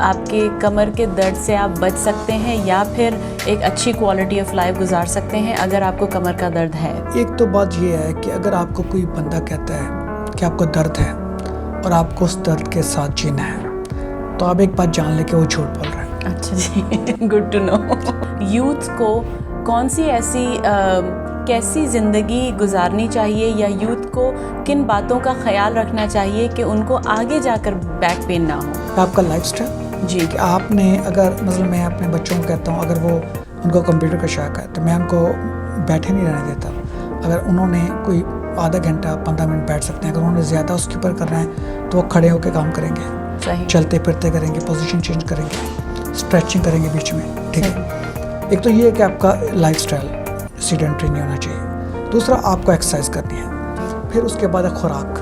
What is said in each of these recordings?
آپ کے کمر کے درد سے آپ بچ سکتے ہیں یا پھر ایک اچھی کوالٹی آف لائف گزار سکتے ہیں اگر آپ کو کمر کا درد ہے؟ ایک تو بات یہ ہے کہ اگر آپ کو کوئی بندہ کہتا ہے کہ آپ کو درد ہے اور آپ کو اس درد کے ساتھ جینا ہے تو آپ ایک بات جان لیں کہ وہ جھوٹ بول رہا ہے. اچھا جی، گڈ ٹو نو. یوتھ کو کون سی ایسی کیسی زندگی گزارنی چاہیے یا یوتھ کو کن باتوں کا خیال رکھنا چاہیے کہ ان کو آگے جا کر بیک پین نہ ہو؟ آپ کا لائف اسٹائل جی، کہ آپ نے اگر مثلا میں اپنے بچوں کو کہتا ہوں اگر وہ ان کو کمپیوٹر کا شوق ہے تو میں ان کو بیٹھے نہیں رہنے دیتا. اگر انہوں نے کوئی آدھا گھنٹہ 15 منٹ بیٹھ سکتے ہیں، اگر انہوں نے زیادہ اس کے اوپر کرنا ہے تو وہ کھڑے ہو کے کام کریں گے، صحیح، چلتے پھرتے کریں گے، پوزیشن چینج کریں گے، اسٹریچنگ کریں گے بیچ میں. ٹھیک ہے، ایک تو یہ ہے کہ آپ کا لائف اسٹائل سیڈنٹری نہیں ہونا چاہیے. دوسرا آپ کو ایکسرسائز کرنی ہے. پھر اس کے بعد خوراک،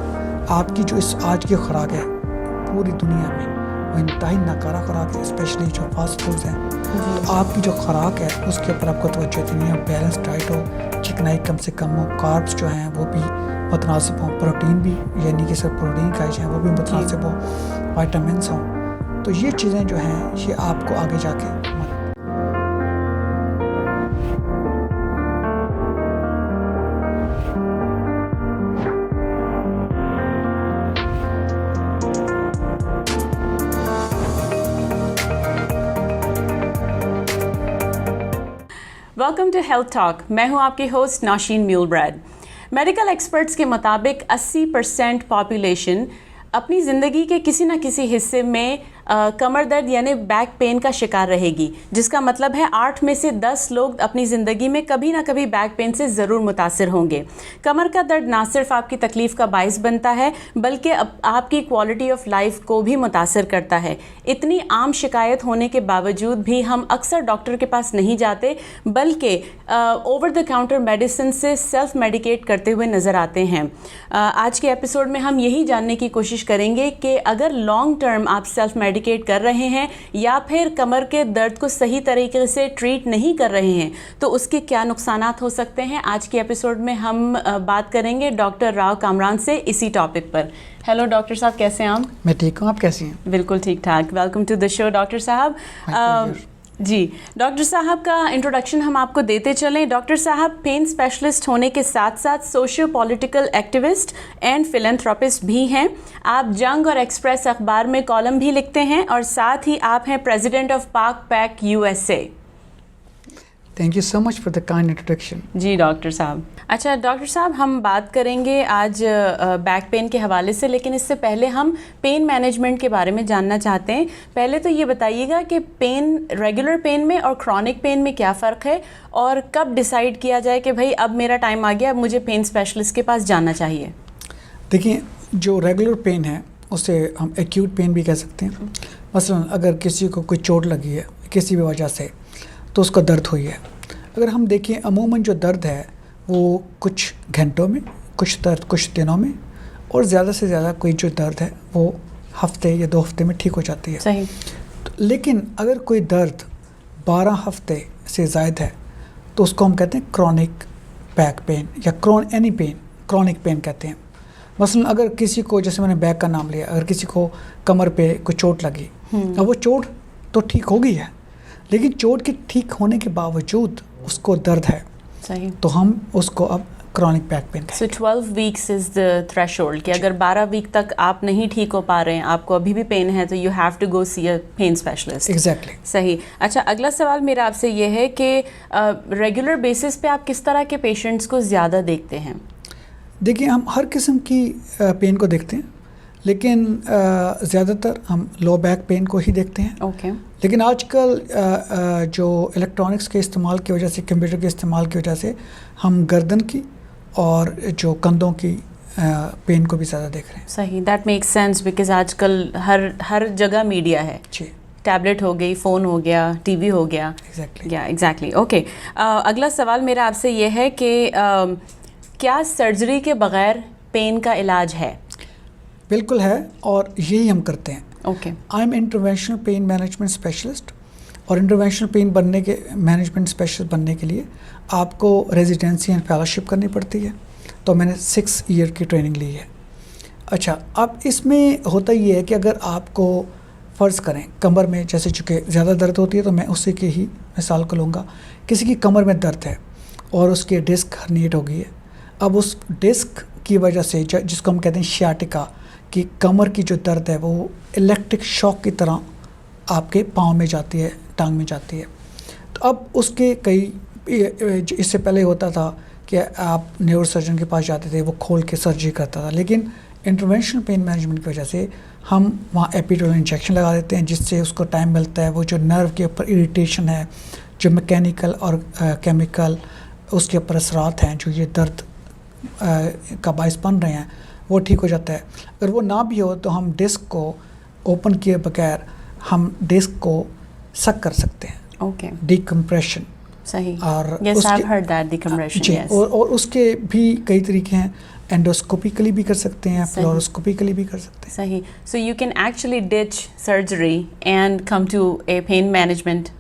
آپ کی جو اس آج کی خوراک ہے پوری دنیا میں وہ انتہائی ناکارہ خوراک ہے، اسپیشلی جو فاسٹ فوڈز ہیں. تو آپ کی جو خوراک ہے اس کے اوپر آپ کو توجہ دینی ہے. بیلنس ڈائٹ ہو، چکنائی کم سے کم ہو، کاربس جو ہیں وہ بھی متناسب ہوں، پروٹین بھی یعنی کہ صرف پروٹین کھائے جائیں وہ بھی متناسب ہوں، وائٹامنس ہوں. تو یہ چیزیں جو ہیں یہ آپ کو آگے جا کے ویلکم ٹو ہیلتھ ٹاک. میں ہوں آپ کی ہوسٹ ناشین میول بریڈ. میڈیکل ایکسپرٹس کے مطابق 80% پاپولیشن اپنی زندگی کے کسی نہ کسی حصے میں کمر درد یعنی بیک پین کا شکار رہے گی، جس کا مطلب ہے 8 میں سے 10 لوگ اپنی زندگی میں کبھی نہ کبھی بیک پین سے ضرور متاثر ہوں گے. کمر کا درد نہ صرف آپ کی تکلیف کا باعث بنتا ہے بلکہ آپ کی کوالٹی آف لائف کو بھی متاثر کرتا ہے. اتنی عام شکایت ہونے کے باوجود بھی ہم اکثر ڈاکٹر کے پاس نہیں جاتے بلکہ اوور دا کاؤنٹر میڈیسن سے سیلف میڈیکیٹ کرتے ہوئے نظر آتے ہیں. آج کے ایپیسوڈ میں ہم یہی جاننے کی کوشش کریں گے کہ اگر لانگ ٹرم آپ سیلف میڈیکیٹ کر رہے ہیں یا پھر کمر کے درد کو صحیح طریقے سے ٹریٹ نہیں کر رہے ہیں تو اس کے کیا نقصانات ہو سکتے ہیں. آج کے ایپیسوڈ میں ہم بات کریں گے ڈاکٹر راؤ کامران سے اسی ٹاپک پر. ہیلو ڈاکٹر صاحب، کیسے ہیں آپ؟ میں ٹھیک ہوں، آپ کیسی ہیں؟ بالکل ٹھیک ٹھاک. Welcome to the show doctor صاحب. جی ڈاکٹر صاحب کا انٹروڈکشن ہم آپ کو دیتے چلیں. ڈاکٹر صاحب پین اسپیشلسٹ ہونے کے ساتھ ساتھ سوشیو پولیٹیکل ایکٹیوسٹ اینڈ فلینتھراپسٹ بھی ہیں. آپ جنگ اور ایکسپریس اخبار میں کالم بھی لکھتے ہیں اور ساتھ ہی آپ ہیں president of Pak PAC USA. Thank you so much for the kind introduction. جی ڈاکٹر صاحب. اچھا ڈاکٹر صاحب، ہم بات کریں گے آج بیک پین کے حوالے سے، لیکن اس سے پہلے ہم پین مینجمنٹ کے بارے میں جاننا چاہتے ہیں. پہلے تو یہ بتائیے گا کہ پین ریگولر پین میں اور کرونک پین میں کیا فرق ہے اور کب ڈیسائیڈ کیا جائے کہ بھائی اب میرا ٹائم آ گیا، اب مجھے پین اسپیشلسٹ کے پاس جانا چاہیے؟ دیکھیں، جو ریگولر پین ہے اسے ہم ایکیوٹ پین بھی کہہ سکتے ہیں. مثلا اگر کسی کو کوئی چوٹ لگی ہے کسی بھی وجہ سے تو اس کو درد ہوئی ہے. اگر ہم دیکھیں عموماً جو درد ہے وہ کچھ گھنٹوں میں، کچھ درد کچھ دنوں میں، اور زیادہ سے زیادہ کوئی جو درد ہے وہ ہفتے یا 2 ہفتے میں ٹھیک ہو جاتی ہے. صحیح. لیکن اگر کوئی درد 12 ہفتے سے زائد ہے تو اس کو ہم کہتے ہیں کرونک بیک پین یا کرونک پین کہتے ہیں. مثلا اگر کسی کو، جیسے میں نے بیک کا نام لیا، اگر کسی کو کمر پہ کوئی چوٹ لگی، اب وہ چوٹ تو ٹھیک ہو گئی ہے لیکن چوٹ کے ٹھیک ہونے کے باوجود اس کو درد ہے. صحیح. تو ہم اس کو اب کرونک بیک پین کہتے ہیں. سو 12 ویکس از دا تھریشولڈ کہ اگر 12 ویک تک آپ نہیں ٹھیک ہو پا رہے ہیں، آپ کو ابھی بھی پین ہے تو you have to go see a pain specialist. Exactly. صحیح. اچھا، اگلا سوال میرا آپ سے یہ ہے کہ ریگولر بیسس پہ آپ کس طرح کے پیشنٹس کو زیادہ دیکھتے ہیں؟ دیکھیں، ہم ہر قسم کی پین کو دیکھتے ہیں لیکن زیادہ تر ہم لو بیک پین کو ہی دیکھتے ہیں. اوکے. لیکن آج کل جو الیکٹرانکس کے استعمال کی وجہ سے، کمپیوٹر کے استعمال کی وجہ سے ہم گردن کی اور جو کندھوں کی پین کو بھی زیادہ دیکھ رہے ہیں. صحیح. دیٹ میک سینس بیکاز آج کل ہر جگہ میڈیا ہے. جی. ٹیبلٹ ہو گئی، فون ہو گیا، ٹی وی ہو گیا. ایگزیکٹلی. اوکے. اگلا سوال میرا آپ سے یہ ہے کہ کیا سرجری کے بغیر پین کا علاج ہے؟ بالکل ہے، اور یہی ہم کرتے ہیں. Okay. I am interventional pain management specialist, اور انٹرونشنل پین مینجمنٹ اسپیشلسٹ بننے کے لیے آپ کو ریزیڈینسی اینڈ فیلوشپ کرنی پڑتی ہے. تو میں نے 6 ایئر کی ٹریننگ لی ہے. اچھا، اب اس میں ہوتا یہ ہے کہ اگر آپ کو فرض کریں کمر میں جیسے چونکہ زیادہ درد ہوتی ہے تو میں اسی کی ہی مثال کو لوں گا. کسی کی کمر میں درد ہے اور اس کی ڈسک ہرنیٹ ہو گئی ہے. اب اس ڈسک کی وجہ سے جس کو ہم کہتے ہیں شیاٹکا کہ کمر کی جو درد ہے وہ الیکٹرک شاک کی طرح آپ کے پاؤں میں جاتی ہے, ٹانگ میں جاتی ہے. تو اب اس کے کئی اس سے پہلے ہوتا تھا کہ آپ نیورو سرجن کے پاس جاتے تھے, وہ کھول کے سرجری کرتا تھا, لیکن انٹرونشنل پین مینجمنٹ کی وجہ سے ہم وہاں ایپیڈورل انجیکشن لگا دیتے ہیں جس سے اس کو ٹائم ملتا ہے. وہ جو نرو کے اوپر اریٹیشن ہے, جو میکینیکل اور کیمیکل اس کے اوپر اثرات ہیں جو یہ درد کا باعث بن رہے ہیں, وہ ٹھیک ہو جاتا ہے. اگر وہ نہ بھی ہو تو ہم ڈسک کو اوپن کیے بغیر ہم ڈسک کو سک کر سکتے ہیں. اوکے, ڈیکمپریشن. صحیح. اور yes, I've heard that, decompression. G, yes. اور اس کے بھی کئی طریقے ہیں. اینڈوسکوپیکلی بھی کر سکتے ہیں, فلوروسکوپیکلی بھی کر سکتے ہیں. صحیح. So you can actually ditch surgery and come to a pain management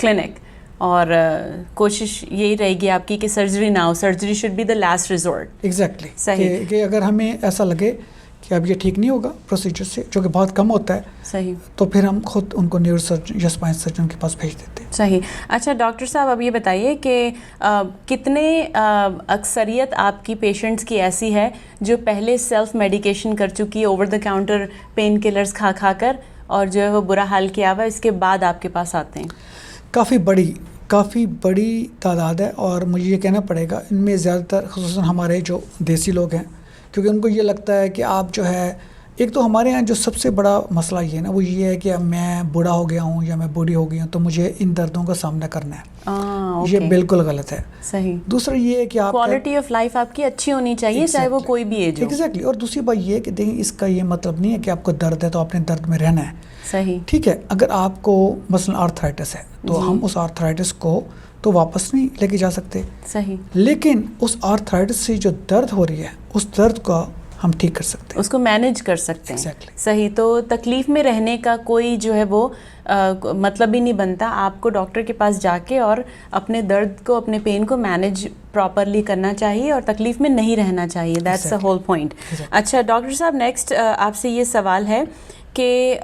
clinic. اور کوشش یہی رہے گی آپ کی کہ سرجری نہ ہو. Surgery should be the last resort. Exactly. صحیح. کہ اگر ہمیں ایسا لگے کہ اب یہ ٹھیک نہیں ہوگا پروسیجر سے, جو کہ بہت کم ہوتا ہے, صحیح, تو پھر ہم خود ان کو نیورو سرجن یا اسپائن سرجن کے پاس بھیج دیتے ہیں. صحیح. اچھا ڈاکٹر صاحب, اب یہ بتائیے کہ کتنے اکثریت آپ کی پیشنٹس کی ایسی ہے جو پہلے سیلف میڈیکیشن کر چکی ہے over the counter painkillers کھا کھا کر, اور جو ہے وہ برا حال کیا ہوا, اس کے بعد آپ کے پاس آتے ہیں؟ کافی بڑی تعداد ہے, اور مجھے یہ کہنا پڑے گا ان میں زیادہ تر خصوصاً ہمارے جو دیسی لوگ ہیں, کیونکہ ان کو یہ لگتا ہے کہ آپ جو ہے, ایک تو ہمارے یہاں جو سب سے بڑا مسئلہ یہ ہے نا, وہ یہ ہے کہ میں بوڑھا ہو گیا ہوں یا میں بوڑھی ہو گئی ہوں تو مجھے ان دردوں کا سامنا کرنا ہے. یہ بالکل غلط ہے. صحیح. دوسرا یہ ہے کہ آپ کوالٹی آف لائف آپ کی اچھی ہونی چاہیے, چاہے وہ کوئی بھی ایج ہو. ایگزیکٹلی. اور دوسری بات یہ ہے کہ دیکھیں اس کا یہ مطلب نہیں ہے کہ آپ کو درد ہے تو آپ نے درد میں رہنا ہے. صحیح. ٹھیک ہے, اگر آپ کو مثلا آرتھرائٹس ہے تو ہم اس آرتھرائٹس کو تو واپس نہیں لے کے جا سکتے. صحیح. لیکن اس آرتھرائٹس سے جو درد ہو رہی ہے اس درد کا ہم ٹھیک کر سکتے ہیں, اس کو مینیج کر سکتے ہیں. Exactly. صحیح. تو تکلیف میں رہنے کا کوئی جو ہے وہ مطلب ہی نہیں بنتا. آپ کو ڈاکٹر کے پاس جا کے اور اپنے درد کو, اپنے پین کو مینیج پراپرلی کرنا چاہیے اور تکلیف میں نہیں رہنا چاہیے. That's the whole point. اچھا ڈاکٹر صاحب, نیکسٹ آپ سے یہ سوال ہے کہ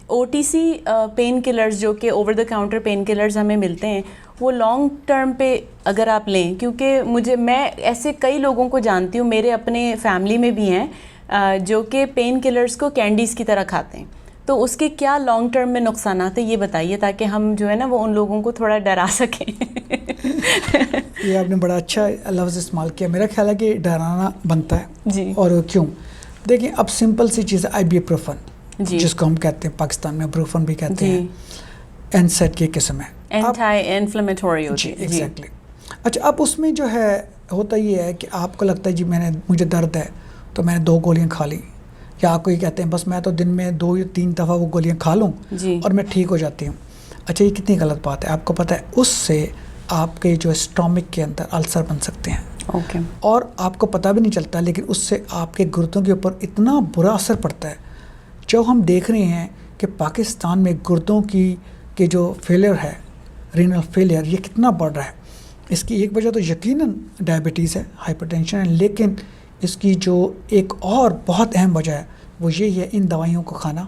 O T C painkillers جو کہ over the counter painkillers ہمیں ملتے ہیں, وہ لانگ ٹرم پہ اگر آپ لیں, کیونکہ میں ایسے کئی لوگوں کو جانتی ہوں, میرے اپنے فیملی میں بھی ہیں جو کہ پین کلرز کو کینڈیز کی طرح کھاتے ہیں, تو اس کے کیا لانگ ٹرم میں نقصانات ہیں یہ بتائیے, تاکہ ہم جو ہے نا وہ ان لوگوں کو تھوڑا ڈرا سکیں. یہ آپ نے بڑا اچھا لفظ استعمال کیا. میرا خیال ہے کہ ڈرانا بنتا ہے. جی. اور کیوں؟ دیکھیں اب سمپل سی چیز ہے, آئیبوپروفن, جی, جس کو ہم کہتے ہیں پاکستان میں بروفن بھی کہتے ہیں, NSAID کی قسم ہے, اینٹی انفلیمیٹوری ہوتی ہے. جی ایگزیکٹلی. اچھا, اب اس میں جو ہے ہوتا یہ ہے کہ آپ کو لگتا ہے جی مجھے درد ہے تو میں نے 2 گولیاں کھا لی, یا آپ کو یہ کہتے ہیں بس میں تو دن میں 2 یا 3 دفعہ وہ گولیاں کھا لوں اور میں ٹھیک ہو جاتی ہوں. اچھا, یہ کتنی غلط بات ہے. آپ کو پتہ ہے اس سے آپ کے جو اسٹامک کے اندر السر بن سکتے ہیں. اوکے. اور آپ کو پتہ بھی نہیں چلتا, لیکن اس سے آپ کے گردوں کے اوپر اتنا برا اثر پڑتا ہے. جو ہم دیکھ رہے ہیں کہ پاکستان میں گردوں کی جو فیلئر ہے, رینل فیلئر, یہ کتنا بڑھ رہا ہے. اس کی ایک وجہ تو یقیناً ڈائبٹیز ہے, ہائپر ٹینشن ہے, لیکن اس کی جو ایک اور بہت اہم وجہ ہے وہ یہی ہے ان دوائیوں کو کھانا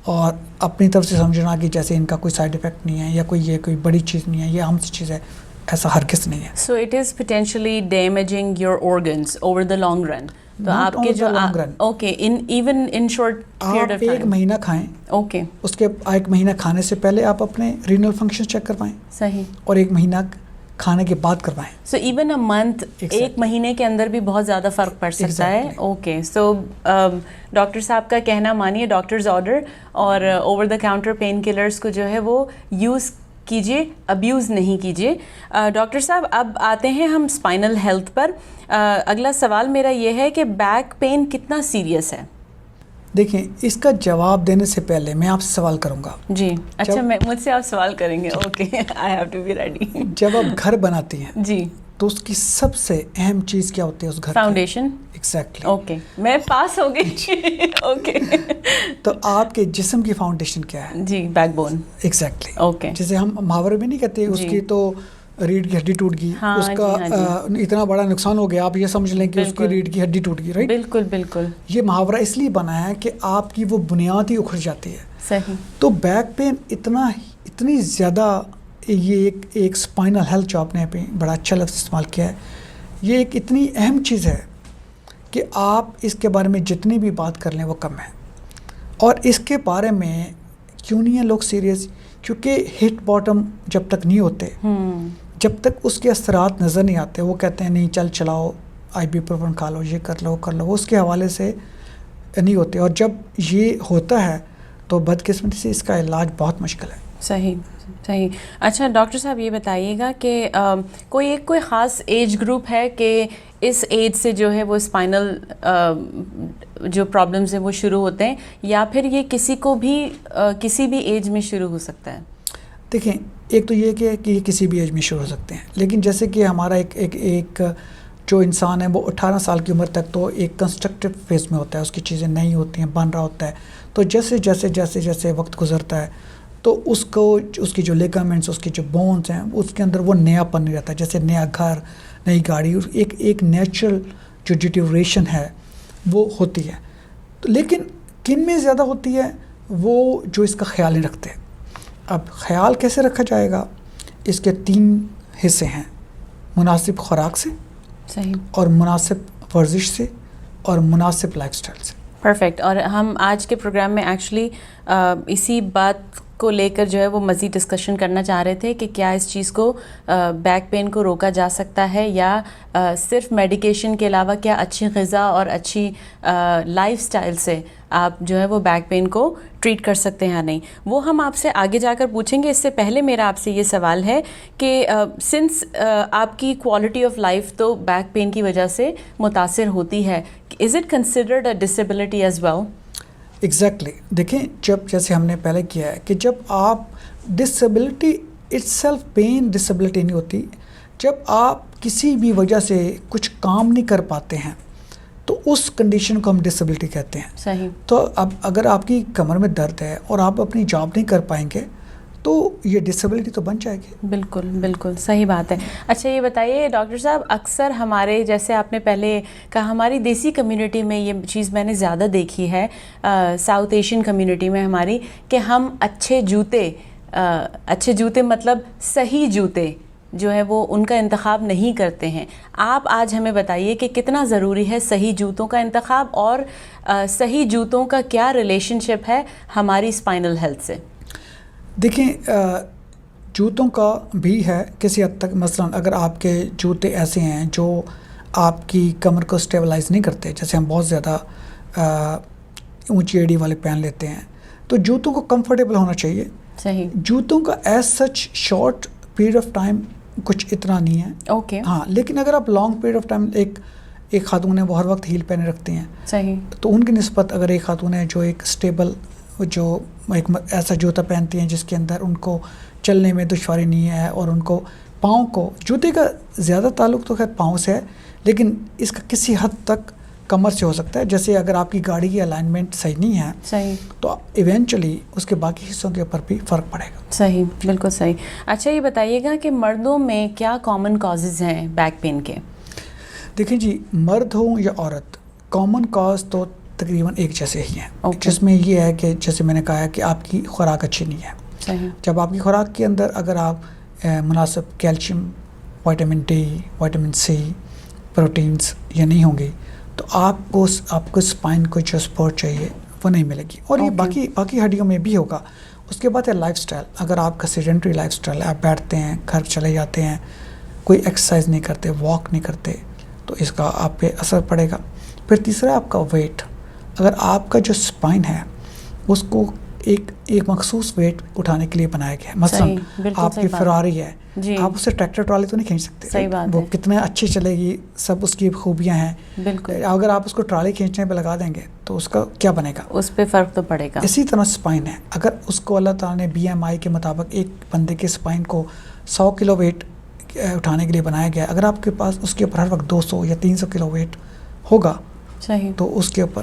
اور اپنی طرف سے سمجھنا کہ جیسے ان کا کوئی سائیڈ افیکٹ نہیں ہے یا کوئی بڑی چیز نہیں ہے, یہ عام سی چیز ہے. ایسا ہرگز نہیں ہے. So it is potentially damaging your organs over the long run. تو آپ کے جو okay even in short period of time 1 مہینہ کھائیں. اوکے. اس کے 1 مہینہ کھانے سے پہلے آپ اپنے رینل فنکشن چیک کروائیں. صحیح. اور 1 مہینہ کھانے کے بعد کروائیں. سو ایون اے منتھ, 1 مہینے کے اندر بھی بہت زیادہ فرق پڑ سکتا ہے. اوکے. سو ڈاکٹر صاحب کا کہنا مانیے, ڈاکٹرز آرڈر, اور over the counter painkillers کو جو ہے وہ یوز کیجیے, ابیوز نہیں کیجیے. ڈاکٹر صاحب اب آتے ہیں ہم اسپائنل ہیلتھ پر. اگلا سوال میرا یہ ہے کہ بیک پین کتنا سیریس ہے؟ دیکھیں, اس کا جواب دینے سے پہلے میں آپ سے سوال کروں گا. جی. اچھا, مجھ سے آپ سوال کریں گے. Okay, I have to be ready. جب آپ گھر بناتی ہیں جی تو اس کی سب سے اہم چیز کیا ہوتی ہے اس گھر کی؟ فاؤنڈیشن. ایگزیکٹلی. اوکے, میں پاس ہو گئی. اوکے. تو آپ کے جسم کی فاؤنڈیشن کیا ہے؟ جی, بیک بون. ایگزیکٹلی. اوکے. جسے ہم محاورے میں نہیں کہتے اس کی تو ریڑھ کی ہڈی ٹوٹ گئی, اس کا اتنا بڑا نقصان ہو گیا, آپ یہ سمجھ لیں کہ اس کی ریڑھ کی ہڈی ٹوٹ گئی, رائٹ. بالکل بالکل. یہ محاورہ اس لیے بنا ہے کہ آپ کی وہ بنیاد ہی اکھڑ جاتی ہے. صحیح. تو بیک پین اتنی زیادہ, یہ ایک اسپائنل ہیلتھ جو آپ نے بڑا اچھا لفظ استعمال کیا ہے, یہ ایک اتنی اہم چیز ہے کہ آپ اس کے بارے میں جتنی بھی بات کر لیں وہ کم ہے. اور اس کے بارے میں کیوں نہیں ہیں لوگ سیریس؟ کیونکہ ہٹ باٹم جب تک نہیں ہوتے, جب تک اس کے اثرات نظر نہیں آتے, وہ کہتے ہیں نہیں چل چلاؤ, آئیبوپروفین کھا لو, یہ کر لو کر لو, وہ اس کے حوالے سے نہیں ہوتے. اور جب یہ ہوتا ہے تو بدقسمتی سے اس کا علاج بہت مشکل ہے. صحیح صحیح. اچھا ڈاکٹر صاحب یہ بتائیے گا کہ کوئی خاص ایج گروپ ہے کہ اس ایج سے جو ہے وہ اسپائنل جو پرابلمز ہیں وہ شروع ہوتے ہیں, یا پھر یہ کسی کو بھی کسی بھی ایج میں شروع ہو سکتا ہے؟ دیکھیں, ایک تو یہ کہ یہ کسی بھی ایج میں شروع ہو سکتے ہیں, لیکن جیسے کہ ہمارا ایک جو انسان ہے وہ 18 سال کی عمر تک تو ایک کنسٹرکٹیو فیز میں ہوتا ہے, اس کی چیزیں نئی ہوتی ہیں, بن رہا ہوتا ہے. تو جیسے وقت گزرتا ہے تو اس کی جو لیگامنٹس, اس کی جو بونز ہیں, اس کے اندر وہ نیا پن نہیں رہتا. جیسے نیا گھر, نئی گاڑی, ایک نیچرل جو ڈیٹیوریشن ہے وہ ہوتی ہے. لیکن کن میں زیادہ ہوتی ہے؟ وہ جو اس کا خیال نہیں رکھتے. اب خیال کیسے رکھا جائے گا؟ اس کے 3 حصے ہیں: مناسب خوراک سے, صحیح, اور مناسب ورزش سے, اور مناسب لائف اسٹائل سے. پرفیکٹ. اور ہم آج کے پروگرام میں ایکچولی اسی بات کو لے کر جو ہے وہ مزید ڈسکشن کرنا چاہ رہے تھے کہ کیا اس چیز کو بیک پین کو روکا جا سکتا ہے, یا صرف میڈیکیشن کے علاوہ کیا اچھی غذا اور اچھی لائف سٹائل سے آپ جو ہے وہ بیک پین کو ٹریٹ کر سکتے ہیں یا نہیں. وہ ہم آپ سے آگے جا کر پوچھیں گے. اس سے پہلے میرا آپ سے یہ سوال ہے کہ سنس آپ کی کوالٹی آف لائف تو بیک پین کی وجہ سے متاثر ہوتی ہے, is it considered a disability as well? Exactly. دیکھیں, جیسے ہم نے پہلے کیا ہے کہ جب آپ disability itself pain disability نہیں ہوتی, جب آپ کسی بھی وجہ سے کچھ کام نہیں کر پاتے ہیں تو اس کنڈیشن کو ہم ڈسیبلٹی کہتے ہیں. صحیح. تو اب اگر آپ کی کمر میں درد ہے اور آپ اپنی جاب نہیں کر پائیں گے تو یہ ڈسیبلٹی تو بن جائے گی. بالکل بالکل صحیح بات ہے. اچھا یہ بتائیے ڈاکٹر صاحب, اکثر ہمارے, جیسے آپ نے پہلے کہا, ہماری دیسی کمیونٹی میں یہ چیز میں نے زیادہ دیکھی ہے, ساؤتھ ایشین کمیونٹی میں ہماری, کہ ہم اچھے جوتے مطلب صحیح جوتے جو ہے وہ ان کا انتخاب نہیں کرتے ہیں. آپ آج ہمیں بتائیے کہ کتنا ضروری ہے صحیح جوتوں کا انتخاب, اور صحیح جوتوں کا کیا ریلیشن شپ ہے ہماری اسپائنل ہیلتھ سے؟ دیکھیں, جوتوں کا بھی ہے کسی حد تک. مثلا اگر آپ کے جوتے ایسے ہیں جو آپ کی کمر کو اسٹیبلائز نہیں کرتے, جیسے ہم بہت زیادہ اونچی ایڑی والے پہن لیتے ہیں, تو جوتوں کو کمفرٹیبل ہونا چاہیے. صحیح. جوتوں کا as such short period of time کچھ اتنا نہیں ہے. اوکے. ہاں, لیکن اگر آپ لانگ پیریڈ آف ٹائم, ایک خاتون ہے وہ ہر وقت ہیل پہنے رکھتی ہیں. صحیح. تو ان کی نسبت اگر ایک خاتون ہے جو ایک اسٹیبل, جو ایک ایسا جوتا پہنتی ہیں جس کے اندر ان کو چلنے میں دشواری نہیں ہے, اور ان کو پاؤں کو, جوتے کا زیادہ تعلق تو خیر پاؤں سے ہے, لیکن اس کا کسی حد تک کمر سے ہو سکتا ہے. جیسے اگر آپ کی گاڑی کی الائنمنٹ صحیح نہیں ہے, صحیح, تو ایونچولی اس کے باقی حصوں کے اوپر بھی فرق پڑے گا. صحیح, بالکل صحیح. اچھا یہ بتائیے گا کہ مردوں میں کیا کامن کازز ہیں بیک پین کے؟ دیکھیں جی, مرد ہوں یا عورت, کامن کاز تو تقریباً ایک جیسے ہی ہیں, جس میں یہ ہے کہ جیسے میں نے کہا ہے کہ آپ کی خوراک اچھی نہیں ہے. صحیح. جب آپ کی خوراک کے اندر اگر آپ مناسب calcium, vitamin D, vitamin C, proteins یہ نہیں ہوں گی تو آپ کو اسپائن کو جو سپورٹ چاہیے وہ نہیں ملے گی. اور یہ باقی ہڈیوں میں بھی ہوگا. اس کے بعد ہے لائف سٹائل. اگر آپ کا سیڈنٹری لائف سٹائل ہے, آپ بیٹھتے ہیں, گھر چلے جاتے ہیں, کوئی ایکسرسائز نہیں کرتے, واک نہیں کرتے, تو اس کا آپ پہ اثر پڑے گا. پھر تیسرا آپ کا ویٹ. اگر آپ کا جو اسپائن ہے اس کو ایک مخصوص ویٹ اٹھانے کے لیے بنایا گیا ہے, مثلا آپ کی فراری ہے, آپ اسے ٹریکٹر ٹرالی تو نہیں کھینچ سکتے, وہ کتنے اچھی چلے گی, سب اس کی خوبیاں ہیں. بالکل. اگر آپ اس کو ٹرالی کھینچنے پہ لگا دیں گے تو اس کا کیا بنے گا, اس پہ فرق تو پڑے گا. اسی طرح اسپائن ہے, اگر اس کو اللہ تعالیٰ نے BMI کے مطابق ایک بندے کے اسپائن کو 100 کلو ویٹ اٹھانے کے لیے بنایا گیا, اگر آپ کے پاس اس کے اوپر ہر وقت 200 یا 300 کلو ویٹ ہوگا, صحیح, تو اس کے اوپر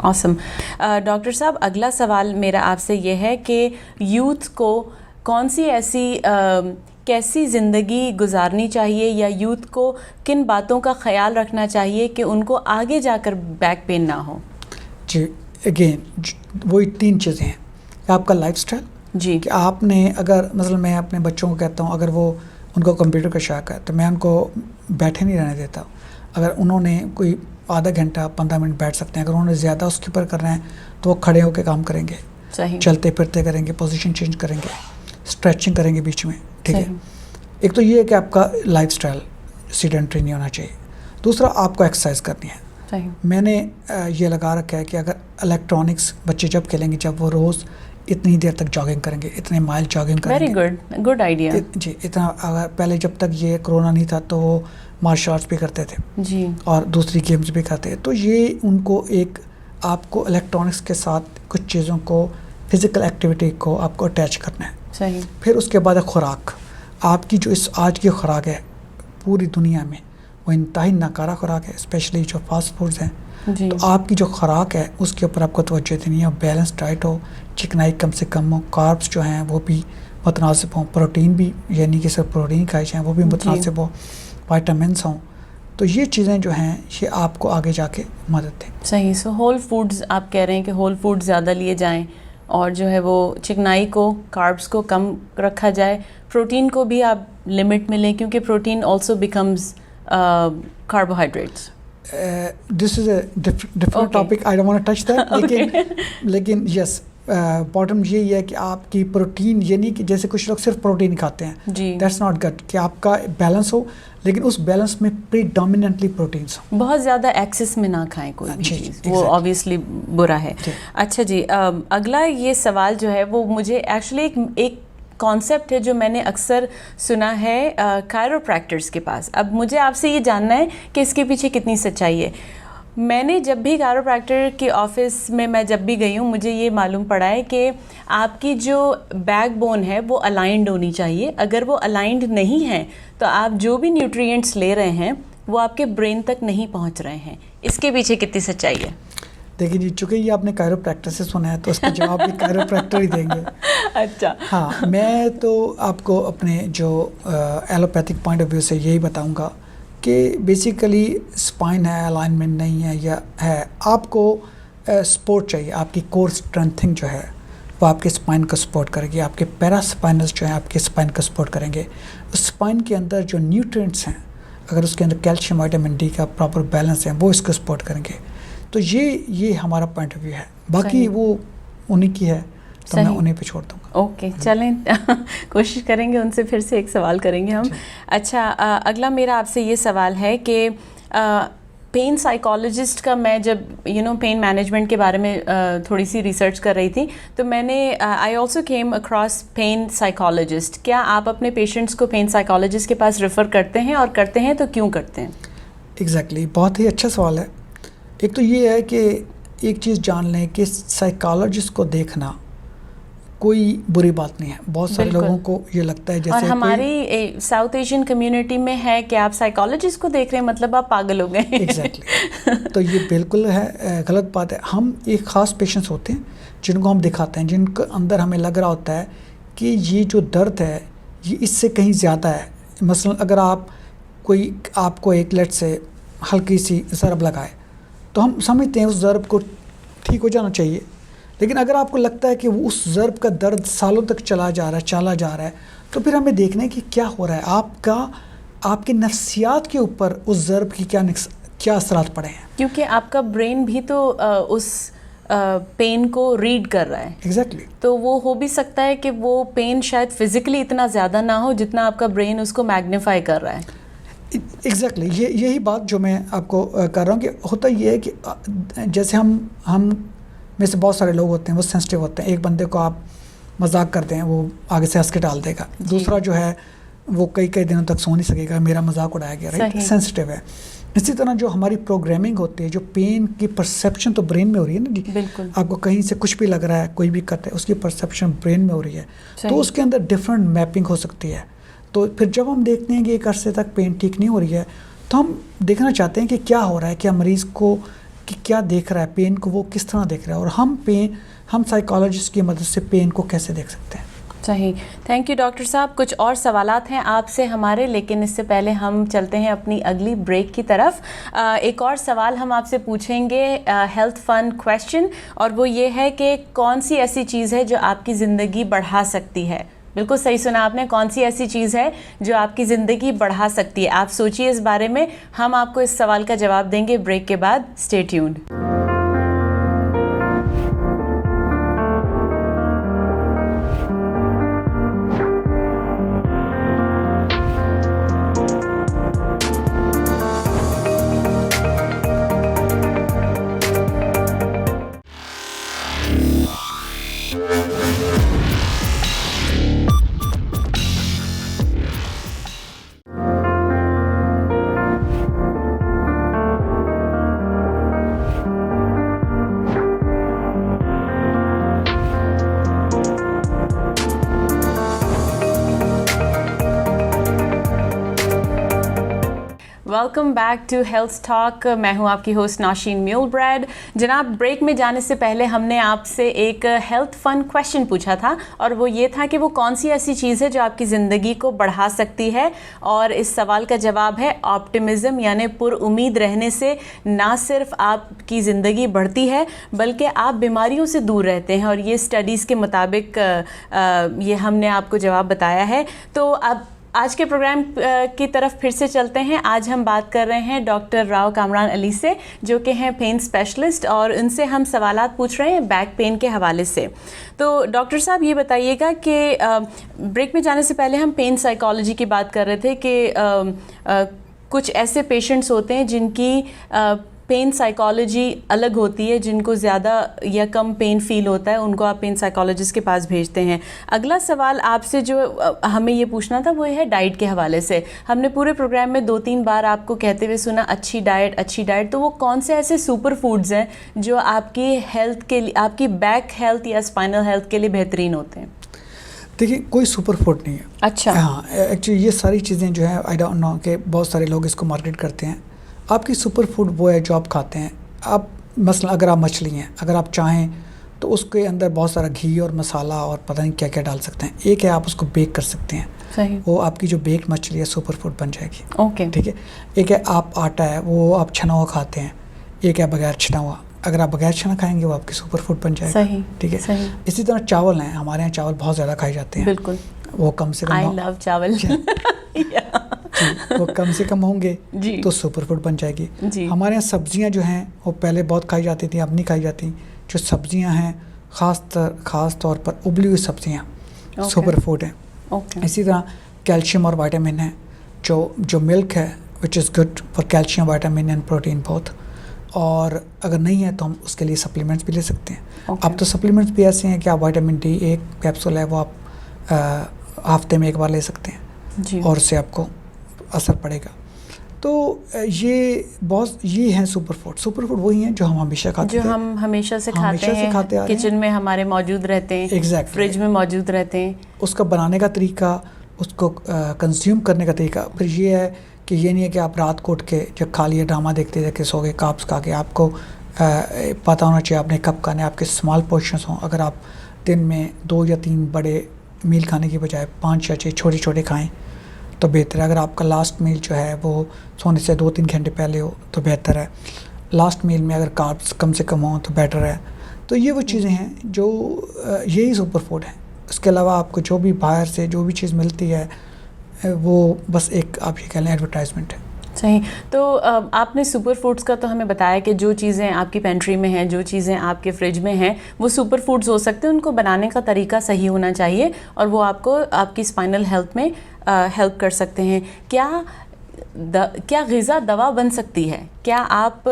awesome. ڈاکٹر صاحب اگلا سوال میرا آپ سے یہ ہے کہ یوتھ کو کون سی ایسی کیسی زندگی گزارنی چاہیے یا یوتھ کو کن باتوں کا خیال رکھنا چاہیے کہ ان کو آگے جا کر بیک پین نہ ہو؟ جی اگین وہی 3 چیزیں ہیں. آپ کا لائف اسٹائل, جی کہ آپ نے اگر مثلا میں اپنے بچوں کو کہتا ہوں اگر وہ ان کو کمپیوٹر کا شوق ہے تو میں ان کو بیٹھے نہیں رہنے دیتا. اگر انہوں نے کوئی آدھا گھنٹہ 15 منٹ بیٹھ سکتے ہیں, اگر انہوں نے زیادہ اس کے اوپر کرنا ہے تو وہ کھڑے ہو کے کام کریں گے, صحیح, چلتے پھرتے کریں گے, پوزیشن چینج کریں گے, اسٹریچنگ کریں گے بیچ میں, ٹھیک ہے. ایک تو یہ ہے کہ آپ کا لائف اسٹائل سیڈنٹری نہیں ہونا چاہیے. دوسرا آپ کو ایکسرسائز کرنی ہے. صحیح, میں نے یہ لگا رکھا ہے کہ اگر الیکٹرانکس بچے جب کھیلیں گے, جب وہ روز اتنی دیر تک جاگنگ کریں گے, اتنے مائل جاگنگ کریں گے, ویری گڈ آئیڈیا. جی اتنا, اگر پہلے جب تک یہ کرونا نہیں تھا تو وہ مارشل آرٹس بھی کرتے تھے جی, اور دوسری گیمز بھی کرتے ہیں, تو یہ ان کو ایک آپ کو الیکٹرانکس کے ساتھ کچھ چیزوں کو فزیکل ایکٹیویٹی کو آپ کو اٹیچ کرنا ہے. صحیح, پھر اس کے بعد خوراک. آپ کی جو اس آج کی خوراک ہے پوری دنیا میں وہ انتہائی ناکارہ خوراک ہے, اسپیشلی جو فاسٹ فوڈز ہیں. جی, تو آپ کی جو خوراک ہے اس کے اوپر آپ کو توجہ دینی ہے. بیلنس ڈائٹ ہو, چکنائی کم سے کم ہو, کاربس جو ہیں وہ بھی متناسب ہوں, پروٹین بھی یعنی کہ صرف پروٹین کھائے جائیں وہ بھی متناسب ہوں, وائٹامنس ہوں. تو یہ چیزیں جو ہیں یہ آپ کو آگے جا کے مدد دیں. صحیح. سو ہول فوڈز آپ کہہ رہے ہیں کہ ہول فوڈ زیادہ لیے جائیں اور جو ہے وہ چکنائی کو, کاربس کو کم رکھا جائے, پروٹین کو بھی آپ لمٹ میں لیں کیونکہ protein also becomes carbohydrates. This is a different topic, I don't want to touch that. لیکن یس باٹم یہی ہے کہ آپ کی پروٹین یعنی کہ جیسے کچھ لوگ صرف پروٹین کھاتے ہیں, جی, دیٹس ناٹ گڈ, کہ آپ کا بیلنس ہو لیکن اس بیلنس میں پریڈومیننٹلی پروٹینس ہوں. بہت زیادہ ایکسس میں نہ کھائیں کوئی بھی جی, چیز, وہ آبویسلی برا ہے. اچھا جی, اگلا یہ سوال جو ہے وہ مجھے ایکچولی ایک کانسیپٹ ہے جو میں نے اکثر سنا ہے کائروپریکٹرز کے پاس. اب مجھے آپ سے یہ جاننا ہے کہ اس کے پیچھے کتنی سچائی ہے. میں نے جب بھی کائروپریکٹر کے آفس میں جب بھی گئی ہوں مجھے یہ معلوم پڑا ہے کہ آپ کی جو بیک بون ہے وہ الائنڈ ہونی چاہیے. اگر وہ الائنڈ نہیں ہے تو آپ جو بھی نیوٹریئنٹس لے رہے ہیں وہ آپ کے برین تک نہیں پہنچ رہے ہیں. اس کے پیچھے کتنی سچائی ہے؟ دیکھیے جی, چونکہ یہ آپ نے کائروپریکٹر سے سنا ہے تو اس کا جواب بھی کائروپریکٹر ہی دیں گے. اچھا, ہاں, میں تو آپ کو اپنے جو ایلوپیتھک پوائنٹ آف ویو سے یہی بتاؤں گا کہ بیسیکلی اسپائن ہے, الائنمنٹ نہیں ہے یا ہے, آپ کو سپورٹ چاہیے. آپ کی کور اسٹرینتھنگ جو ہے وہ آپ کے اسپائن کو سپورٹ کرے گی. آپ کے پیرا اسپائنلز جو ہیں آپ کے اسپائن کو سپورٹ کریں گے. اسپائن کے اندر جو نیوٹرینٹس ہیں اگر اس کے اندر کیلشیم, وائٹامن ڈی کا پراپر بیلنس ہے وہ اس کو سپورٹ کریں گے. تو یہ ہمارا پوائنٹ آف ویو ہے. باقی وہ انہیں کی ہے تو میں انہیں پہ چھوڑ دوں گا. اوکے, چلیں کوشش کریں گے ان سے پھر سے ایک سوال کریں گے ہم. اچھا, اگلا میرا آپ سے یہ سوال ہے کہ پین سائیکالوجسٹ کا, میں جب پین مینجمنٹ کے بارے میں تھوڑی سی ریسرچ کر رہی تھی تو میں نے I also came across pain psychologist. کیا آپ اپنے پیشنٹس کو پین سائیکالوجسٹ کے پاس ریفر کرتے ہیں, اور کرتے ہیں تو کیوں کرتے ہیں؟ ایگزیکٹلی, بہت ہی اچھا سوال ہے. ایک تو یہ ہے کہ ایک چیز جان لیں کہ سائیکالوجسٹ کو دیکھنا کوئی بری بات نہیں ہے. بہت سارے لوگوں کو یہ لگتا ہے جیسے, اور ہماری ساؤتھ ایشین کمیونٹی میں ہے کہ آپ سائیکالوجسٹ کو دیکھ رہے ہیں مطلب آپ پاگل ہو گئے. ایگزیکٹلی, تو یہ بالکل ہے غلط بات ہے. ہم ایک خاص پیشنٹس ہوتے ہیں جن کو ہم دکھاتے ہیں, جن کے اندر ہمیں لگ رہا ہوتا ہے کہ یہ جو درد ہے یہ اس سے کہیں زیادہ ہے. مثلا اگر آپ کو ایک لٹ سے ہلکی سی ضرب لگائے تو ہم سمجھتے ہیں اس ضرب کو ٹھیک ہو جانا چاہیے. لیکن اگر آپ کو لگتا ہے کہ وہ اس ضرب کا درد سالوں تک چلا جا رہا ہے تو پھر ہمیں دیکھنا ہے کہ کیا ہو رہا ہے. آپ کے نفسیات کے اوپر اس ضرب کی کیا اثرات پڑے ہیں, کیونکہ آپ کا برین بھی تو اس پین کو ریڈ کر رہا ہے. ایگزیکٹلی, تو وہ ہو بھی سکتا ہے کہ وہ پین شاید فزیکلی اتنا زیادہ نہ ہو جتنا آپ کا برین اس کو میگنیفائی کر رہا ہے. ایگزیکٹلی, یہی بات جو میں آپ کو کر رہا ہوں کہ ہوتا یہ ہے کہ جیسے ہم میں سے بہت سارے لوگ ہوتے ہیں وہ سینسٹیو ہوتے ہیں. ایک بندے کو آپ مذاق کرتے ہیں وہ آگے سے ہنس کے ڈال دے گا, دوسرا جو ہے وہ کئی دنوں تک سو نہیں سکے گا, میرا مذاق اڑایا گیا, رائٹ, سینسٹیو ہے. اسی طرح جو ہماری پروگرامنگ ہوتی ہے, جو پین کی پرسیپشن تو برین میں ہو رہی ہے نا جی, بالکل, آپ کو کہیں سے کچھ بھی لگ رہا ہے, کوئی بھی کرتا ہے, اس کی پرسیپشن برین میں ہو رہی ہے, تو اس کے اندر ڈفرینٹ میپنگ ہو سکتی ہے. تو پھر جب ہم دیکھتے ہیں کہ ایک عرصے تک پین ٹھیک نہیں ہو رہی ہے تو ہم دیکھنا چاہتے ہیں کہ کیا ہو رہا ہے, کیا مریض کو کہ کیا دیکھ رہا ہے پین کو, وہ کس طرح دیکھ رہا ہے, اور ہم سائیکالوجسٹ کی مدد سے پین کو کیسے دیکھ سکتے ہیں. صحیح, تھینک یو ڈاکٹر صاحب. کچھ اور سوالات ہیں آپ سے ہمارے, لیکن اس سے پہلے ہم چلتے ہیں اپنی اگلی بریک کی طرف. ایک اور سوال ہم آپ سے پوچھیں گے, ہیلتھ فن کویسچن, اور وہ یہ ہے کہ کون سی ایسی چیز ہے جو آپ کی زندگی بڑھا سکتی ہے؟ بالکل صحیح سنا آپ نے, کون سی ایسی چیز ہے جو آپ کی زندگی بڑھا سکتی ہے؟ آپ سوچیے اس بارے میں, ہم آپ کو اس سوال کا جواب دیں گے بریک کے بعد. Stay tuned. Welcome back to health talk. میں ہوں آپ کی ہوسٹ ناشین میول بریڈ. جناب, بریک میں جانے سے پہلے ہم نے آپ سے ایک ہیلتھ فن کویسچن پوچھا تھا, اور وہ یہ تھا کہ وہ کون سی ایسی چیز ہے جو آپ کی زندگی کو بڑھا سکتی ہے. اور اس سوال کا جواب ہے آپٹیمزم, یعنی پر امید رہنے سے نہ صرف آپ کی زندگی بڑھتی ہے بلکہ آپ بیماریوں سے دور رہتے ہیں, اور یہ اسٹڈیز کے مطابق یہ ہم نے آپ کو جواب بتایا ہے. تو اب آج کے پروگرام کی طرف پھر سے چلتے ہیں. آج ہم بات کر رہے ہیں ڈاکٹر راؤ کامران علی سے, جو کہ ہیں پین اسپیشلسٹ, اور ان سے ہم سوالات پوچھ رہے ہیں بیک پین کے حوالے سے. تو ڈاکٹر صاحب یہ بتائیے گا کہ بریک میں جانے سے پہلے ہم پین سائیکالوجی کی بات کر رہے تھے کہ کچھ ایسے پیشنٹس ہوتے ہیں جن کی پین سائیکالوجی الگ ہوتی ہے, جن کو زیادہ یا کم پین فیل ہوتا ہے, ان کو آپ پین سائیکالوجسٹ کے پاس بھیجتے ہیں. اگلا سوال آپ سے جو ہمیں یہ پوچھنا تھا وہ ہے ڈائٹ کے حوالے سے. ہم نے پورے پروگرام میں 2-3 بار آپ کو کہتے ہوئے سنا اچھی ڈائٹ. تو وہ کون سے ایسے سپر فوڈز ہیں جو آپ کی ہیلتھ کے لیے, آپ کی بیک ہیلتھ یا اسپائنل ہیلتھ کے لیے بہترین ہوتے ہیں؟ دیکھیے, کوئی سپر فوڈ نہیں ہے. اچھا. ہاں, ایکچولی یہ ساری چیزیں جو ہیں آئی ڈونٹ نو کہ بہت سارے لوگ اس کو مارکیٹ کرتے ہیں. آپ کی سپر فوڈ وہ ہے جو آپ کھاتے ہیں. آپ مثلا اگر آپ مچھلی ہیں, اگر آپ چاہیں تو اس کے اندر بہت سارا گھی اور مسالہ اور پتہ نہیں کیا کیا ڈال سکتے ہیں. ایک ہے آپ اس کو بیک کر سکتے ہیں, صحیح, وہ آپ کی جو بیک مچھلی ہے سپر فوڈ بن جائے گی. اوکے, ٹھیک ہے. ایک ہے آپ آٹا ہے وہ آپ چھنا ہوا کھاتے ہیں. ایک ہے بغیر چھنا ہوا, اگر آپ بغیر چھنا کھائیں گے وہ آپ کی سپر فوڈ بن جائے گا. صحیح, ٹھیک ہے. صحیح. اسی طرح چاول ہیں, ہمارے یہاں چاول بہت زیادہ کھائے جاتے ہیں. بالکل, وہ کم سے کم آئی لو چاول. وہ کم سے کم ہوں گے جی, تو سپر فوڈ بن جائے گی. جی. ہمارے یہاں سبزیاں جو ہیں وہ پہلے بہت کھائی جاتی تھیں, اب نہیں کھائی جاتی. جو سبزیاں ہیں خاص طور پر ابلی ہوئی سبزیاں سپر فوڈ ہیں. اسی طرح کیلشیم اور وائٹامن ہیں. جو ملک ہے which is good for calcium, vitamin and protein بہت. اور اگر نہیں ہے تو ہم اس کے لیے سپلیمنٹس بھی لے سکتے ہیں. اب تو سپلیمنٹس بھی ایسے ہیں کہ آپ وائٹامن ڈی ایک کیپسول ہے وہ آپ ہفتے میں ایک بار لے سکتے ہیں جی, اور اس سے آپ کو اثر پڑے گا. تو یہ ہیں سپر فوڈ. سپر فوڈ وہی ہیں جو ہم ہمیشہ کھاتے ہیں, جو ہم ہمیشہ سے کھاتے ہیں, کچن میں ہمارے موجود رہتے ہیں, فریج میں موجود رہتے ہیں. اس کا بنانے کا طریقہ, اس کو کنزیوم کرنے کا طریقہ پھر یہ ہے کہ یہ نہیں ہے کہ آپ رات کو اٹھ کے جب کھا لیے ڈرامہ دیکھتے دیکھتے سو گئے کاربس کھا کے. آپ کو پتہ ہونا چاہیے آپ نے کب کھانے, آپ کے اسمال پورشنس ہوں. اگر آپ دن میں 2 یا 3 بڑے میل کھانے کی بجائے 5 یا 6 چھوٹے چھوٹے کھائیں تو بہتر ہے. اگر آپ کا لاسٹ میل جو ہے وہ سونے سے 2-3 گھنٹے پہلے ہو تو بہتر ہے. لاسٹ میل میں اگر کاربس کم سے کم ہوں تو بیٹر ہے. تو یہ وہ چیزیں ہیں جو یہی سپر فوڈ ہیں. اس کے علاوہ آپ کو جو بھی باہر سے جو بھی چیز ملتی ہے وہ بس ایک آپ یہ کہہ لیں ایڈورٹائزمنٹ ہے. صحیح. تو آپ نے سپر فوڈز کا تو ہمیں بتایا کہ جو چیزیں آپ کی پینٹری میں ہیں, جو چیزیں آپ کے فریج میں ہیں وہ سپر فوڈز ہو سکتے ہیں. ان کو بنانے کا طریقہ صحیح ہونا چاہیے اور وہ آپ کو آپ کی اسپائنل ہیلتھ میں ہیلپ کر سکتے ہیں. کیا غذا دوا بن سکتی ہے؟ کیا آپ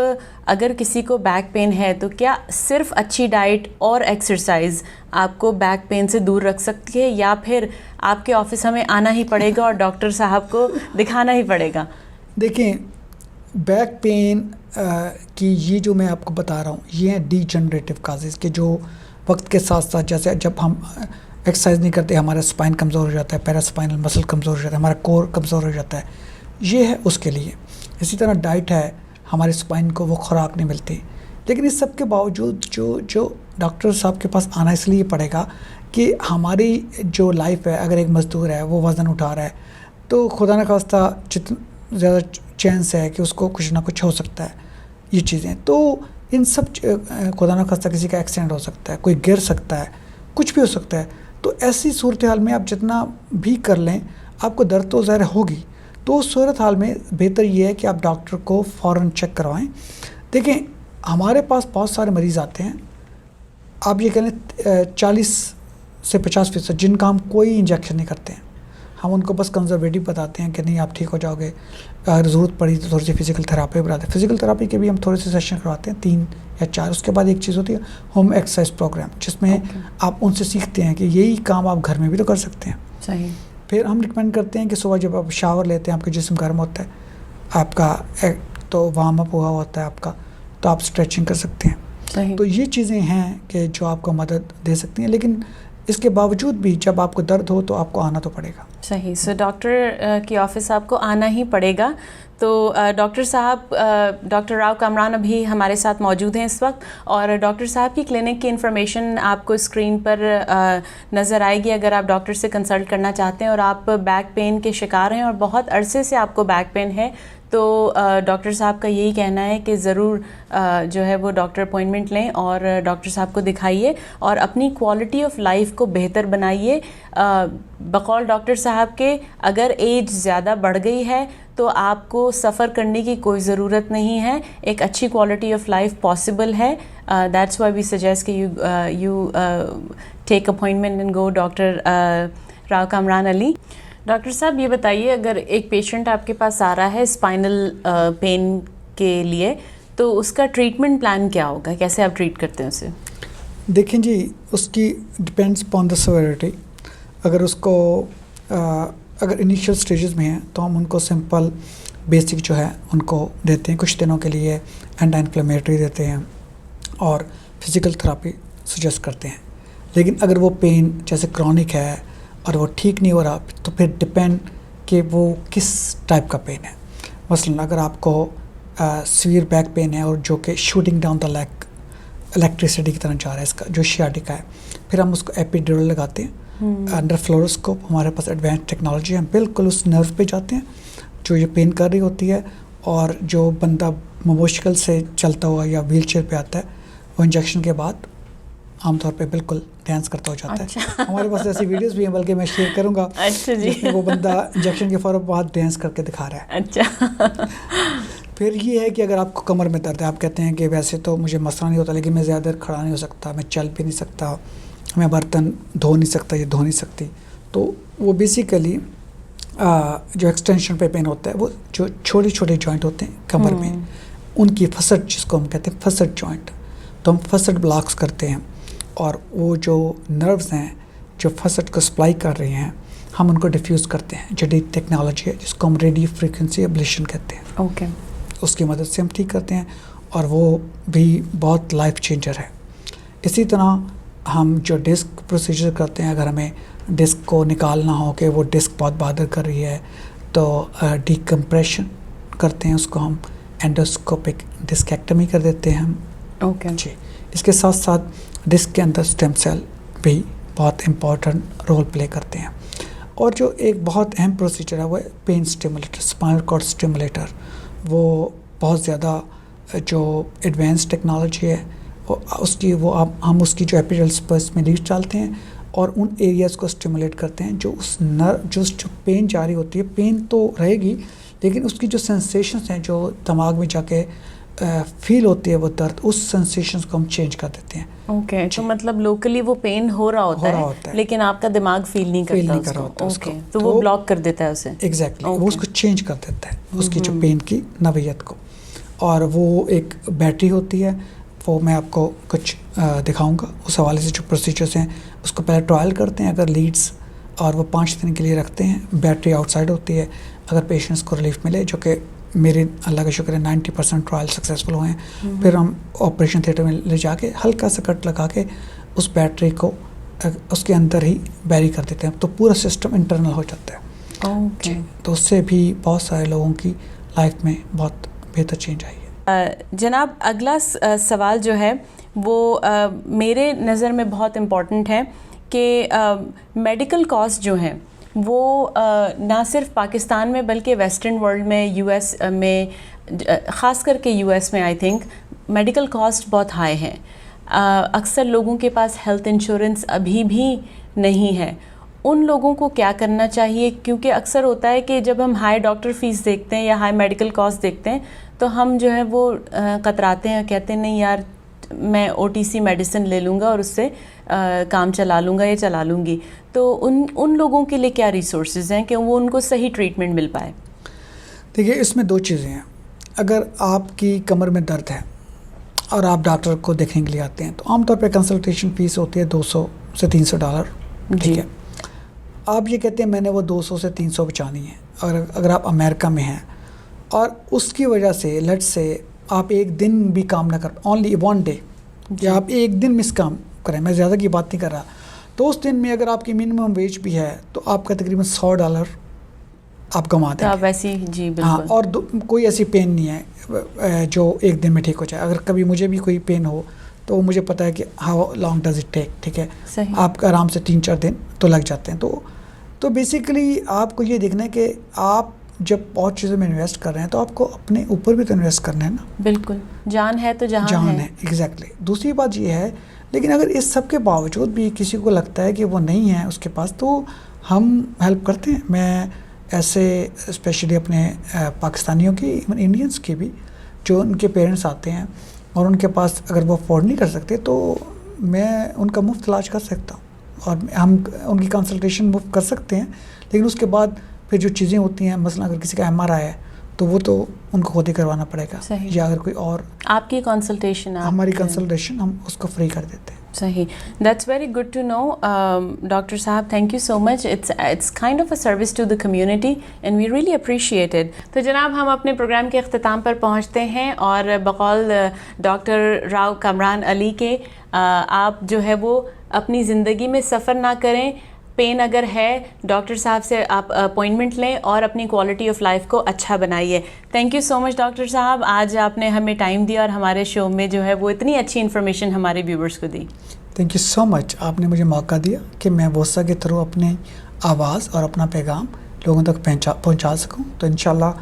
اگر کسی کو بیک پین ہے تو کیا صرف اچھی ڈائٹ اور ایکسرسائز آپ کو بیک پین سے دور رکھ سکتی ہے, یا پھر آپ کے آفس ہمیں آنا ہی پڑے گا اور ڈاکٹر صاحب کو دکھانا ہی پڑے گا؟ دیکھیں, بیک پین کی یہ جو میں آپ کو بتا رہا ہوں یہ ہیں ڈی جنریٹو کازز کہ جو وقت کے ساتھ ساتھ جیسے جب ہم ایکسرسائز نہیں کرتے ہمارا اسپائن کمزور ہو جاتا ہے, پیرا اسپائنل مسل کمزور ہو جاتا ہے, ہمارا کور کمزور ہو جاتا ہے. یہ ہے اس کے لیے. اسی طرح ڈائٹ ہے, ہمارے اسپائن کو وہ خوراک نہیں ملتی. لیکن اس سب کے باوجود جو ڈاکٹر صاحب کے پاس آنا اس لیے پڑے گا کہ ہماری جو لائف ہے, اگر ایک مزدور ہے وہ وزن اٹھا رہا ہے تو خدا نہ خواستہ جتنا زیادہ چانس ہے کہ اس کو کچھ نہ کچھ ہو سکتا ہے یہ چیزیں. تو ان سب خدا نہ خواستہ کسی کا ایکسیڈنٹ ہو سکتا ہے, کوئی گر سکتا ہے, کچھ بھی ہو سکتا ہے. تو ایسی صورتحال میں آپ جتنا بھی کر لیں آپ کو درد تو ظاہر ہوگی. تو اس صورتحال میں بہتر یہ ہے کہ آپ ڈاکٹر کو فوراً چیک کروائیں. دیکھیں ہمارے پاس بہت سارے مریض آتے ہیں, آپ یہ کہہ لیں 40 سے 50% جن کا ہم کوئی انجیکشن نہیں کرتے ہیں. ہم ان کو بس کنزرویٹو بتاتے ہیں کہ نہیں آپ ٹھیک ہو جاؤ گے, اگر ضرورت پڑی تو تھوڑی سی فزیکل تھراپی بتاتے ہیں. فزیکل تھراپی کے بھی ہم تھوڑے سے سیشن کرواتے ہیں 3 یا 4. اس کے بعد ایک چیز ہوتی ہے ہوم ایکسرسائز پروگرام, جس میں آپ ان سے سیکھتے ہیں کہ یہی کام آپ گھر میں بھی تو کر سکتے ہیں. صحیح. پھر ہم ریکمینڈ کرتے ہیں کہ صبح جب آپ شاور لیتے ہیں آپ کا جسم گرم ہوتا ہے, آپ کا تو وارم اپ ہوا ہوتا ہے آپ کا, تو آپ اسٹریچنگ کر سکتے ہیں. صحیح. تو یہ چیزیں ہیں کہ جو آپ کو مدد دے سکتی ہیں. لیکن اس کے باوجود بھی جب آپ کو درد ہو تو آپ کو آنا تو پڑے گا. صحیح. سو ڈاکٹر کی آفس آپ کو آنا ہی پڑے گا. تو ڈاکٹر صاحب, ڈاکٹر راؤ کامران ابھی ہمارے ساتھ موجود ہیں اس وقت, اور ڈاکٹر صاحب کی کلینک کی انفارمیشن آپ کو اسکرین پر نظر آئے گی اگر آپ ڈاکٹر سے کنسلٹ کرنا چاہتے ہیں اور آپ بیک پین کے شکار ہیں اور بہت عرصے سے آپ کو بیک پین ہے, تو ڈاکٹر صاحب کا یہی کہنا ہے کہ ضرور جو ہے وہ ڈاکٹر اپوائنٹمنٹ لیں اور ڈاکٹر صاحب کو دکھائیے اور اپنی کوالٹی آف لائف کو بہتر بنائیے. بقول ڈاکٹر صاحب کے اگر ایج زیادہ بڑھ گئی ہے تو آپ کو سفر کرنے کی کوئی ضرورت نہیں ہے, ایک اچھی کوالٹی آف لائف پاسبل ہے. دیٹس وائی وی سجیسٹ کہ you take appointment and go doctor Rao Kamran Ali. Doctor صاحب یہ بتائیے, اگر ایک پیشنٹ آپ کے پاس آ رہا ہے اسپائنل پین کے لیے, تو اس کا ٹریٹمنٹ پلان کیا ہوگا, کیسے آپ ٹریٹ کرتے ہیں اسے؟ دیکھیں جی, اس کی ڈپینڈس اپون دا سیویرٹی. اگر اس کو اگر انیشیل سٹیجز میں ہیں تو ہم ان کو سمپل بیسک جو ہے ان کو دیتے ہیں کچھ دنوں کے لیے, اینٹی انفلیمیٹری دیتے ہیں اور فزیکل تھراپی سجیسٹ کرتے ہیں. لیکن اگر وہ پین جیسے کرونک ہے اور وہ ٹھیک نہیں ہو رہا تو پھر ڈپینڈ کہ وہ کس ٹائپ کا پین ہے. مثلاً اگر آپ کو سیویئر بیک پین ہے اور جو کہ shooting down the league electricity کی طرح جا رہا ہے, اس کا جو شیاٹیکا ہے, پھر ہم اس کو ایپیڈیورل لگاتے ہیں انڈر فلوروسکوپ. ہمارے پاس ایڈوانس ٹیکنالوجی ہے, ہم بالکل اس نرو پہ جاتے ہیں جو یہ پین کر رہی ہوتی ہے, اور جو بندہ مشکل سے چلتا ہوا یا ویل چیئر پہ آتا ہے وہ انجیکشن کے بعد عام طور پہ بالکل ڈانس کرتا ہو جاتا ہے. ہمارے پاس ایسی ویڈیوز بھی ہیں, بلکہ میں شیئر کروں گا جس میں وہ بندہ انجیکشن کے فوراً بعد ڈانس کر کے دکھا رہا ہے. اچھا. پھر یہ ہے کہ اگر آپ کو کمر میں درد ہے, آپ کہتے ہیں کہ ویسے تو مجھے مسئلہ نہیں ہوتا لیکن میں زیادہ دیر کھڑا نہیں ہو سکتا, میں چل بھی نہیں سکتا, میں برتن دھو نہیں سکتا, یہ دھو نہیں سکتی, تو وہ بیسیکلی جو ایکسٹینشن پہ پین ہوتا ہے وہ جو چھوٹے چھوٹے جوائنٹ ہوتے ہیں کمر میں, ان کی فسٹ, جس کو ہم کہتے ہیں فسٹ جوائنٹ, تو ہم فسٹ بلاکس کرتے ہیں, اور وہ جو نروز ہیں جو فسٹ کو سپلائی کر رہے ہیں ہم ان کو ڈیفیوز کرتے ہیں. جدید ٹیکنالوجی ہے جس کو ہم ریڈیو فریکوینسی ابلیشن کہتے ہیں. اوکے. اس کی مدد سے ہم ٹھیک کرتے ہیں, اور وہ بھی بہت لائف چینجر ہے. اسی طرح ہم جو ڈسک پروسیجر کرتے ہیں, اگر ہمیں ڈسک کو نکالنا ہو کہ وہ ڈسک بہت بادر کر رہی ہے تو ڈیکمپریشن کرتے ہیں, اس کو ہم اینڈوسکوپک ڈسکیکٹمی کر دیتے ہیں ہم. اوکے جی. اس کے ساتھ ساتھ ڈسک کے اندر اسٹیم سیل بھی بہت امپورٹنٹ رول پلے کرتے ہیں. اور جو ایک بہت اہم پروسیجر ہے وہ پین اسٹیمولیٹر, اسپائنل کارڈ اسٹیمولیٹر. وہ بہت زیادہ جو ایڈوانس ٹیکنالوجی ہے اس کی وہ ہم اس کی جو ایپیڈرل اسپرس میں لیڈ ڈالتے ہیں اور ان ایریاز کو اسٹیمولیٹ کرتے ہیں جو اس جو پین جاری ہوتی ہے. پین تو رہے گی لیکن اس کی جو سینسیشنز ہیں جو دماغ میں جا کے فیل ہوتی ہے وہ درد, اس سینسیشنز کو ہم چینج کر دیتے ہیں. اوکے. تو مطلب لوکلی وہ پین ہو رہا ہوتا ہے لیکن آپ کا دماغ فیل نہیں کرتا اس کو, تو وہ بلاک کر دیتا ہے اسے. ایگزیکٹلی. وہ اس کو چینج کر دیتا ہے اس کی جو پین کی نوعیت کو. اور وہ ایک بیٹری ہوتی ہے, وہ میں آپ کو کچھ دکھاؤں گا. اس حوالے سے جو پروسیجرز ہیں اس کو پہلے ٹرائل کرتے ہیں اگر لیڈس, اور وہ 5 دن کے لیے رکھتے ہیں. بیٹری آؤٹ سائڈ ہوتی ہے. اگر پیشنٹس کو ریلیف ملے, جو کہ میرے اللہ کا شکر ہے 90% ٹرائل سکسیزفل ہوئے ہیں, پھر ہم آپریشن تھیٹر میں لے جا کے ہلکا سا کٹ لگا کے اس بیٹری کو اس کے اندر ہی بیری کر دیتے ہیں, تو پورا سسٹم انٹرنل ہو جاتا ہے. اوکے. تو اس سے بھی بہت سارے لوگوں کی لائف میں بہت بہتر چینج آئی ہے. جناب اگلا سوال جو ہے وہ میرے نظر میں بہت امپورٹنٹ ہے کہ میڈیکل کاسٹ جو ہیں وہ نہ صرف پاکستان میں بلکہ ویسٹرن ورلڈ میں یو ایس میں خاص کر کے یو ایس میں آئی تھنک میڈیکل کاسٹ بہت ہائی ہیں. اکثر لوگوں کے پاس ہیلتھ انشورنس ابھی بھی نہیں ہے. ان لوگوں کو کیا کرنا چاہیے؟ کیونکہ اکثر ہوتا ہے کہ جب ہم ہائی ڈاکٹر فیس دیکھتے ہیں یا ہائی میڈیکل کاسٹ دیکھتے ہیں تو ہم جو ہے وہ کتراتے ہیں، کہتے ہیں نہیں یار میں او ٹی سی میڈیسن لے لوں گا اور اس سے کام چلا لوں گا یا چلا لوں گی. تو ان لوگوں کے لیے کیا ریسورسز ہیں کہ وہ ان کو صحیح ٹریٹمنٹ مل پائے؟ دیکھیے اس میں دو چیزیں ہیں. اگر آپ کی کمر میں درد ہے اور آپ ڈاکٹر کو دیکھنے کے لیے آتے ہیں تو عام طور پہ کنسلٹیشن فیس ہوتی ہے $200 سے $300. ٹھیک ہے. آپ یہ کہتے ہیں میں نے وہ 200 سے 300 بچانی ہے. اگر آپ امریکہ میں ہیں اور اس کی وجہ سے لیٹ سے آپ ایک دن بھی کام نہ کر اونلی ون ڈے یا آپ ایک دن مس کام کریں، میں زیادہ کی بات نہیں کر رہا، تو اس دن میں اگر آپ کی منیمم ویج بھی ہے تو آپ کا تقریباً $100 آپ گنوا دیں گے. ویسی جی بالکل. ہاں، اور کوئی ایسی پین نہیں ہے جو ایک دن میں ٹھیک ہو جائے. اگر کبھی مجھے بھی کوئی پین ہو تو مجھے پتہ ہے کہ how long does it take. ٹھیک ہے. آپ کا آرام سے 3-4 دن تو لگ جاتے ہیں. تو بیسیکلی آپ کو یہ دیکھنا ہے کہ آپ جب بہت چیزوں میں انویسٹ کر رہے ہیں تو آپ کو اپنے اوپر بھی تو انویسٹ کرنا ہے نا. بالکل، جان ہے تو جہان ہے. ایگزیکٹلی. دوسری بات یہ ہے لیکن اگر اس سب کے باوجود بھی کسی کو لگتا ہے کہ وہ نہیں ہے اس کے پاس تو ہم ہیلپ کرتے ہیں. میں ایسے اسپیشلی اپنے پاکستانیوں کی ایون انڈینس کی بھی جو ان کے پیرنٹس آتے ہیں اور ان کے پاس اگر وہ افورڈ نہیں کر سکتے تو میں ان کا مفت علاج کر سکتا ہوں اور ہم ان کی کنسلٹیشن مفت کر سکتے ہیں. لیکن اس کے بعد پھر جو چیزیں ہوتی ہیں مثلا اگر کسی کا MRI ہے تو وہ تو ان کو خود ہی کروانا پڑے گا. یا اگر کوئی اور آپ کی کنسلٹیشن ہماری کنسلٹیشن ہم اس کو فری کر دیتے ہیں. صحیح. That's very good to know doctor صاحب. Thank you so much. It's kind of a service to the community and we really appreciate it. تو جناب ہم اپنے پروگرام کے اختتام پر پہنچتے ہیں اور بقول ڈاکٹر راؤ کامران علی کے آپ جو ہے وہ اپنی زندگی میں سفر نہ کریں. پین اگر ہے ڈاکٹر صاحب سے آپ اپوائنٹمنٹ لیں اور اپنی کوالٹی آف لائف کو اچھا بنائیے. Thank you so much doctor صاحب. آج آپ نے ہمیں ٹائم دیا اور ہمارے شو میں جو ہے وہ اتنی اچھی انفارمیشن ہمارے ویورز کو دی. تھینک یو سو مچ. آپ نے مجھے موقع دیا کہ میں ووسا کے تھرو اپنے آواز اور اپنا پیغام لوگوں تک پہنچا سکوں. تو انشاءاللہ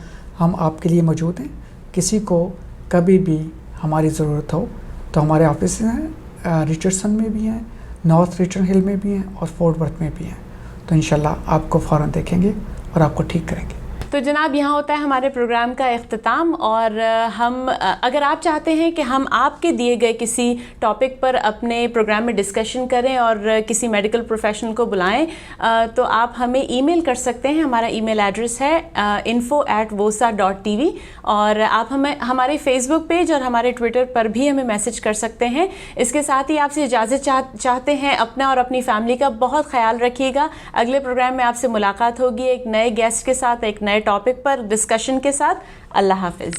ہم آپ کے لیے موجود ہیں. کسی کو کبھی بھی ہماری ضرورت ہو تو ہمارے آفس ہیں رچرڈسن میں بھی ہیں، نارتھ ریچرن ہل میں بھی ہیں اور فورٹ ورتھ میں بھی ہیں. تو انشاءاللہ آپ کو فوراً دیکھیں گے اور آپ کو ٹھیک کریں گے. تو جناب یہاں ہوتا ہے ہمارے پروگرام کا اختتام اور ہم اگر آپ چاہتے ہیں کہ ہم آپ کے دیے گئے کسی ٹاپک پر اپنے پروگرام میں ڈسکشن کریں اور کسی میڈیکل پروفیشنل کو بلائیں تو آپ ہمیں ای میل کر سکتے ہیں. ہمارا ای میل ایڈریس ہے info@vosa.tv اور آپ ہمیں ہمارے فیس بک پیج اور ہمارے ٹویٹر پر بھی ہمیں میسج کر سکتے ہیں. اس کے ساتھ ہی آپ سے اجازت چاہتے ہیں. اپنا اور اپنی فیملی کا بہت خیال رکھیے گا. اگلے پروگرام میں آپ سے ملاقات ہوگی ایک نئے گیسٹ کے ساتھ، ایک نئے ٹاپک پر ڈسکشن کے ساتھ. اللہ حافظ.